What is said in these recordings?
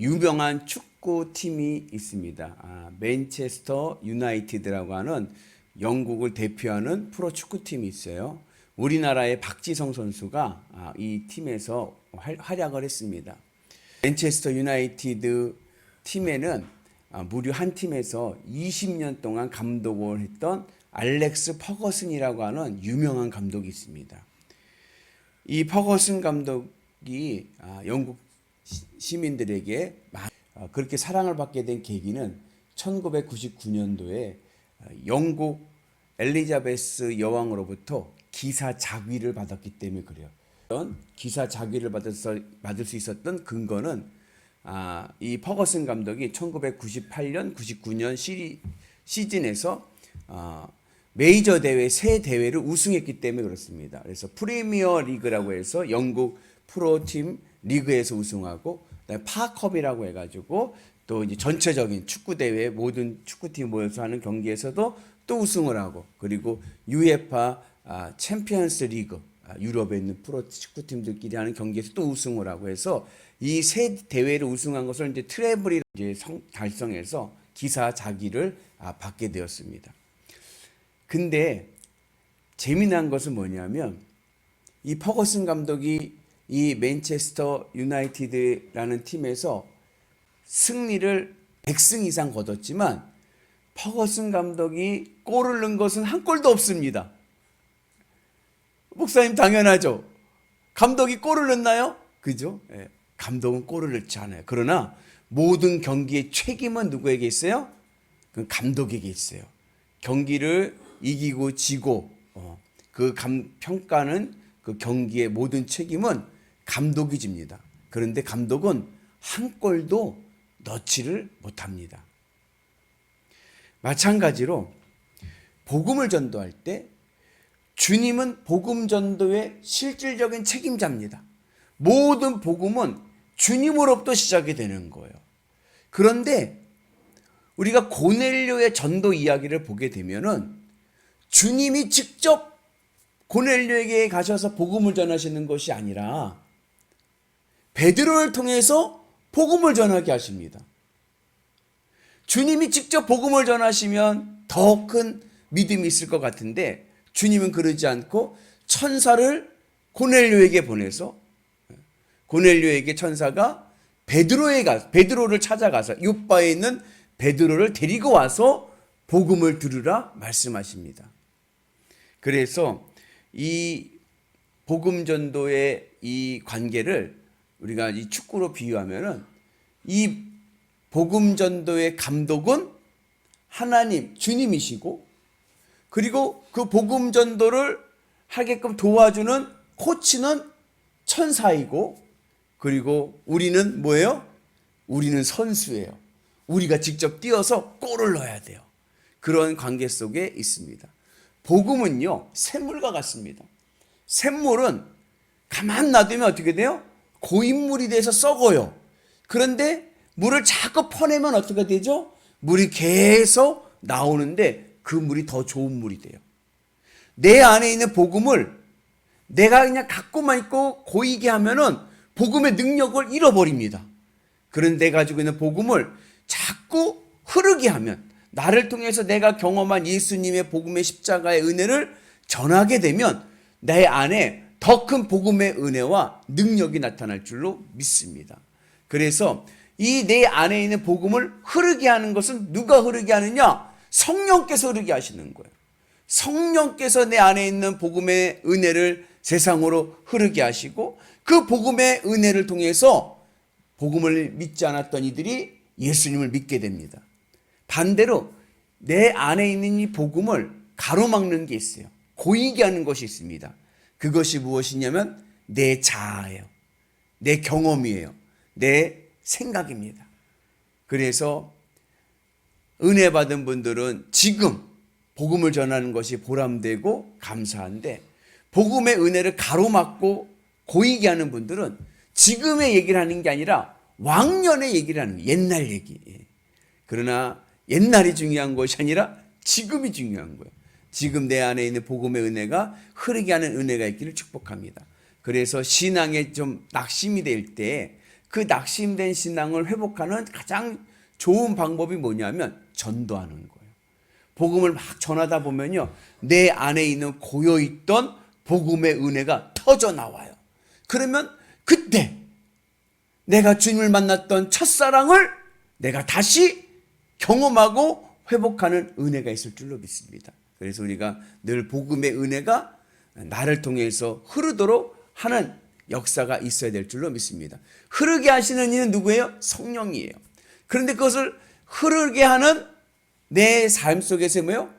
유명한 축구팀이 있습니다. 맨체스터 유나이티드라고 하는 영국을 대표하는 프로축구팀이 있어요. 우리나라의 박지성 선수가 이 팀에서 활약을 했습니다. 맨체스터 유나이티드 팀에는 무려 한 팀에서 20년 동안 감독을 했던 알렉스 퍼거슨이라고 하는 유명한 감독이 있습니다. 이 퍼거슨 감독이 영국 시민들에게 그렇게 사랑을 받게 된 계기는 1999년도에 영국 엘리자베스 여왕으로부터 기사 자위를 받았기 때문에 그래요. 기사 자위를 받을 수 있었던 근거는 이 퍼거슨 감독이 1998년, 99년 시즌에서 메이저 대회 세 대회를 우승했기 때문에 그렇습니다. 그래서 프리미어 리그라고 해서 영국 프로팀 리그에서 우승하고 파컵이라고 해가지고 또 이제 전체적인 축구 대회 모든 축구팀 모여서 하는 경기에서도 또 우승을 하고, 그리고 UEFA 챔피언스 리그 유럽에 있는 프로 축구팀들끼리 하는 경기에서 또 우승을 하고 해서 이 세 대회를 우승한 것을 이제 트래블이 이제 달성해서 기사 자기를 받게 되었습니다. 근데 재미난 것은 뭐냐면 이 퍼거슨 감독이 이 맨체스터 유나이티드라는 팀에서 승리를 100승 이상 거뒀지만 퍼거슨 감독이 골을 넣은 것은 한 골도 없습니다. 목사님 당연하죠. 감독이 골을 넣나요? 그죠? 예, 감독은 골을 넣지 않아요. 그러나 모든 경기의 책임은 누구에게 있어요? 그 감독에게 있어요. 경기를 이기고 지고 평가는 그 경기의 모든 책임은 감독이 집니다. 그런데 감독은 한 골도 넣지를 못합니다. 마찬가지로 복음을 전도할 때 주님은 복음 전도의 실질적인 책임자입니다. 모든 복음은 주님으로부터 시작이 되는 거예요. 그런데 우리가 고넬료의 전도 이야기를 보게 되면은 주님이 직접 고넬료에게 가셔서 복음을 전하시는 것이 아니라 베드로를 통해서 복음을 전하게 하십니다. 주님이 직접 복음을 전하시면 더 큰 믿음이 있을 것 같은데 주님은 그러지 않고 천사를 고넬료에게 보내서 고넬료에게 천사가 베드로를 찾아가서 요바에 있는 베드로를 데리고 와서 복음을 들으라 말씀하십니다. 그래서 이 복음 전도의 이 관계를 우리가 이 축구로 비유하면은 이 복음 전도의 감독은 하나님, 주님이시고, 그리고 그 복음 전도를 하게끔 도와주는 코치는 천사이고, 그리고 우리는 뭐예요? 우리는 선수예요. 우리가 직접 뛰어서 골을 넣어야 돼요. 그런 관계 속에 있습니다. 복음은요, 샘물과 같습니다. 샘물은 가만 놔두면 어떻게 돼요? 고인물이 돼서 썩어요. 그런데 물을 자꾸 퍼내면 어떻게 되죠? 물이 계속 나오는데 그 물이 더 좋은 물이 돼요. 내 안에 있는 복음을 내가 그냥 갖고만 있고 고이게 하면은 복음의 능력을 잃어버립니다. 그런데 내가 가지고 있는 복음을 자꾸 흐르게 하면, 나를 통해서 내가 경험한 예수님의 복음의 십자가의 은혜를 전하게 되면 내 안에 더 큰 복음의 은혜와 능력이 나타날 줄로 믿습니다. 그래서 이 내 안에 있는 복음을 흐르게 하는 것은 누가 흐르게 하느냐? 성령께서 흐르게 하시는 거예요. 성령께서 내 안에 있는 복음의 은혜를 세상으로 흐르게 하시고, 그 복음의 은혜를 통해서 복음을 믿지 않았던 이들이 예수님을 믿게 됩니다. 반대로 내 안에 있는 이 복음을 가로막는 게 있어요. 고이게 하는 것이 있습니다. 그것이 무엇이냐면 내 자아예요. 내 경험이에요. 내 생각입니다. 그래서 은혜 받은 분들은 지금 복음을 전하는 것이 보람되고 감사한데, 복음의 은혜를 가로막고 고이게 하는 분들은 지금의 얘기를 하는 게 아니라 왕년의 얘기를 하는 거예요. 옛날 얘기. 그러나 옛날이 중요한 것이 아니라 지금이 중요한 거예요. 지금 내 안에 있는 복음의 은혜가 흐르게 하는 은혜가 있기를 축복합니다. 그래서 신앙에 좀 낙심이 될 때 그 낙심된 신앙을 회복하는 가장 좋은 방법이 뭐냐면 전도하는 거예요. 복음을 막 전하다 보면요, 내 안에 있는 고여있던 복음의 은혜가 터져 나와요. 그러면 그때 내가 주님을 만났던 첫사랑을 내가 다시 경험하고 회복하는 은혜가 있을 줄로 믿습니다. 그래서 우리가 늘 복음의 은혜가 나를 통해서 흐르도록 하는 역사가 있어야 될 줄로 믿습니다. 흐르게 하시는 이는 누구예요? 성령이에요. 그런데 그것을 흐르게 하는 내 삶 속에서 뭐예요?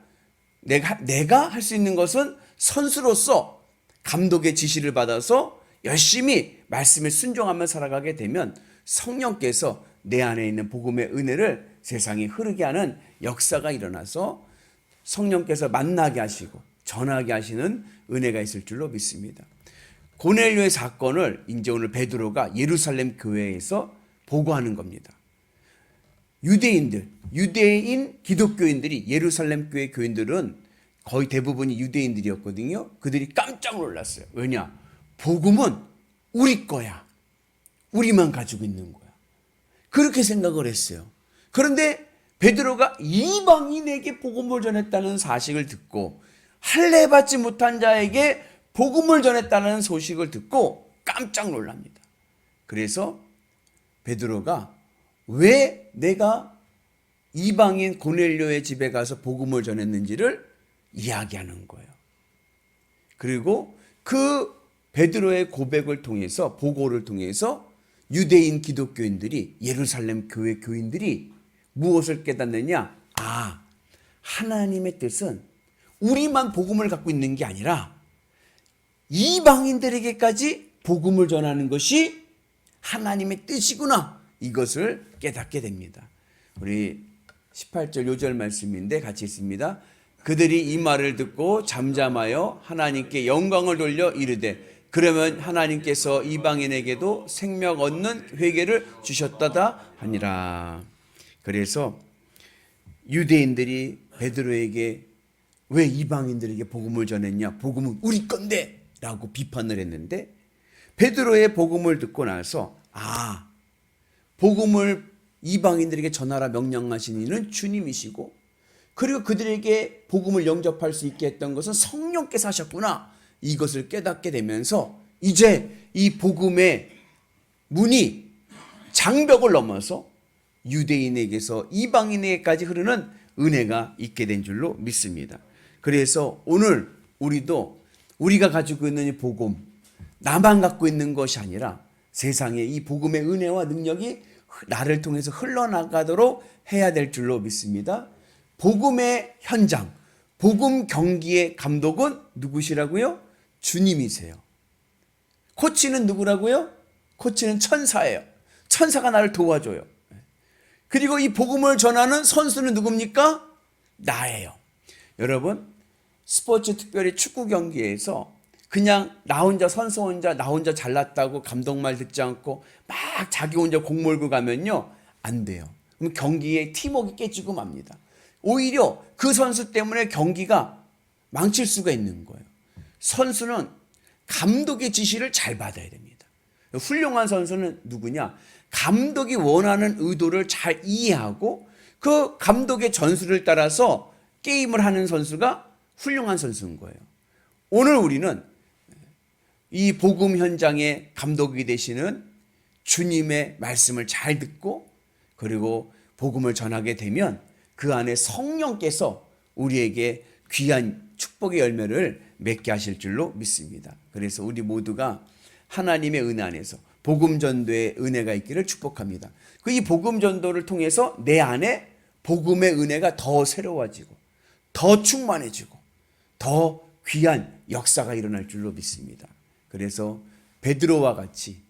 내가 할 수 있는 것은 선수로서 감독의 지시를 받아서 열심히 말씀에 순종하며 살아가게 되면 성령께서 내 안에 있는 복음의 은혜를 세상에 흐르게 하는 역사가 일어나서 성령께서 만나게 하시고 전하게 하시는 은혜가 있을 줄로 믿습니다. 고넬료의 사건을 이제 오늘 베드로가 예루살렘 교회에서 보고하는 겁니다. 유대인 기독교인들이, 예루살렘 교회 교인들은 거의 대부분이 유대인들이었거든요. 그들이 깜짝 놀랐어요. 왜냐? 복음은 우리 거야. 우리만 가지고 있는 거야. 그렇게 생각을 했어요. 그런데 베드로가 이방인에게 복음을 전했다는 사실을 듣고, 할례 받지 못한 자에게 복음을 전했다는 소식을 듣고 깜짝 놀랍니다. 그래서 베드로가 왜 내가 이방인 고넬료의 집에 가서 복음을 전했는지를 이야기하는 거예요. 그리고 그 베드로의 고백을 통해서, 보고를 통해서 유대인 기독교인들이, 예루살렘 교회 교인들이 무엇을 깨닫느냐? 아, 하나님의 뜻은 우리만 복음을 갖고 있는 게 아니라 이방인들에게까지 복음을 전하는 것이 하나님의 뜻이구나. 이것을 깨닫게 됩니다. 우리 18절 요절 말씀인데 같이 있습니다. 그들이 이 말을 듣고 잠잠하여 하나님께 영광을 돌려 이르되, 그러면 하나님께서 이방인에게도 생명 얻는 회개를 주셨다다 하니라. 그래서 유대인들이 베드로에게 왜 이방인들에게 복음을 전했냐? 복음은 우리 건데 라고 비판을 했는데, 베드로의 복음을 듣고 나서 복음을 이방인들에게 전하라 명령하신 이는 주님이시고, 그리고 그들에게 복음을 영접할 수 있게 했던 것은 성령께서 하셨구나. 이것을 깨닫게 되면서 이제 이 복음의 문이 장벽을 넘어서 유대인에게서 이방인에게까지 흐르는 은혜가 있게 된 줄로 믿습니다. 그래서 오늘 우리가 가지고 있는 이 복음, 나만 갖고 있는 것이 아니라 세상에 이 복음의 은혜와 능력이 나를 통해서 흘러나가도록 해야 될 줄로 믿습니다. 복음의 현장, 복음 경기의 감독은 누구시라고요? 주님이세요. 코치는 누구라고요? 코치는 천사예요. 천사가 나를 도와줘요. 그리고 이 복음을 전하는 선수는 누굽니까? 나예요. 여러분, 스포츠, 특별히 축구 경기에서 그냥 나 혼자, 선수 혼자, 나 혼자 잘났다고 감독 말 듣지 않고 막 자기 혼자 공 몰고 가면요, 안 돼요. 그럼 경기의 팀워크가 깨지고 맙니다. 오히려 그 선수 때문에 경기가 망칠 수가 있는 거예요. 선수는 감독의 지시를 잘 받아야 됩니다. 훌륭한 선수는 누구냐? 감독이 원하는 의도를 잘 이해하고 그 감독의 전술을 따라서 게임을 하는 선수가 훌륭한 선수인 거예요. 오늘 우리는 이 복음 현장의 감독이 되시는 주님의 말씀을 잘 듣고, 그리고 복음을 전하게 되면 그 안에 성령께서 우리에게 귀한 축복의 열매를 맺게 하실 줄로 믿습니다. 그래서 우리 모두가 하나님의 은혜 안에서 복음 전도의 은혜가 있기를 축복합니다. 이 복음 전도를 통해서 내 안에 복음의 은혜가 더 새로워지고 더 충만해지고 더 귀한 역사가 일어날 줄로 믿습니다. 그래서 베드로와 같이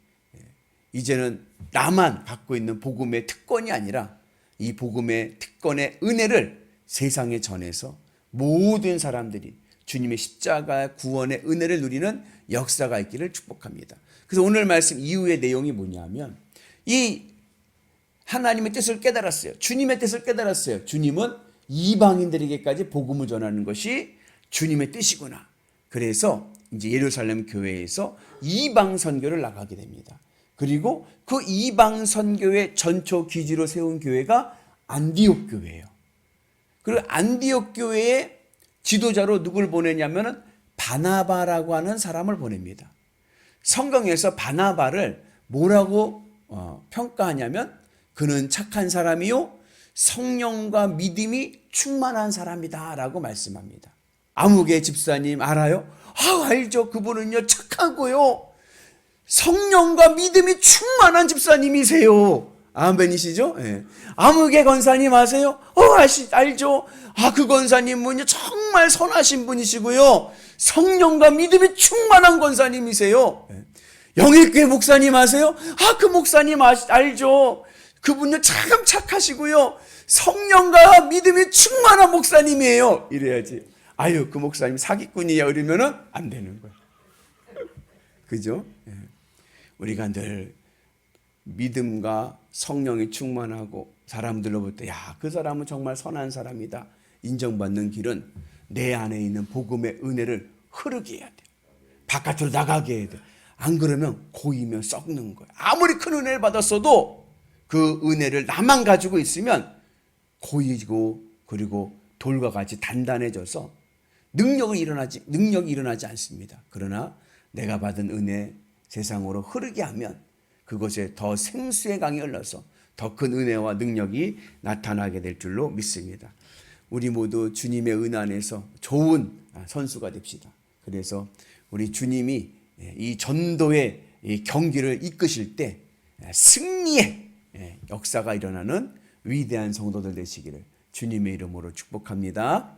이제는 나만 갖고 있는 복음의 특권이 아니라 이 복음의 특권의 은혜를 세상에 전해서 모든 사람들이 주님의 십자가 구원의 은혜를 누리는 역사가 있기를 축복합니다. 그래서 오늘 말씀 이후의 내용이 뭐냐면, 이 하나님의 뜻을 깨달았어요. 주님의 뜻을 깨달았어요. 주님은 이방인들에게까지 복음을 전하는 것이 주님의 뜻이구나. 그래서 이제 예루살렘 교회에서 이방 선교를 나가게 됩니다. 그리고 그 이방 선교의 전초 기지로 세운 교회가 안디옥 교회예요. 그리고 안디옥 교회의 지도자로 누굴 보내냐면은 바나바라고 하는 사람을 보냅니다. 성경에서 바나바를 뭐라고 평가하냐면 그는 착한 사람이요 성령과 믿음이 충만한 사람이다 라고 말씀합니다. 아무개 집사님 알아요? 알죠. 그분은요 착하고요 성령과 믿음이 충만한 집사님이세요. 아멘이시죠? 예. 아무개 권사님 아세요? 알죠. 그 권사님은요 정말 선하신 분이시고요 성령과 믿음이 충만한 권사님이세요. 예. 영일교회 목사님 아세요? 그 목사님 알죠. 그분요 참 착하시고요 성령과 믿음이 충만한 목사님이에요. 이래야지. 그 목사님 사기꾼이야 이러면은 안 되는 거예요. 그죠? 예. 우리가 늘 믿음과 성령이 충만하고 사람들로 볼 때 그 사람은 정말 선한 사람이다 인정받는 길은 내 안에 있는 복음의 은혜를 흐르게 해야 돼요. 바깥으로 나가게 해야 돼요. 안 그러면 고이면 썩는 거예요. 아무리 큰 은혜를 받았어도 그 은혜를 나만 가지고 있으면 고이고 그리고 돌과 같이 단단해져서 능력이 일어나지 않습니다. 그러나 내가 받은 은혜 세상으로 흐르게 하면 그것에 더 생수의 강이 흘러서 더 큰 은혜와 능력이 나타나게 될 줄로 믿습니다. 우리 모두 주님의 은혜 안에서 좋은 선수가 됩시다. 그래서 우리 주님이 이 전도의 이 경기를 이끄실 때 승리의 역사가 일어나는 위대한 성도들 되시기를 주님의 이름으로 축복합니다.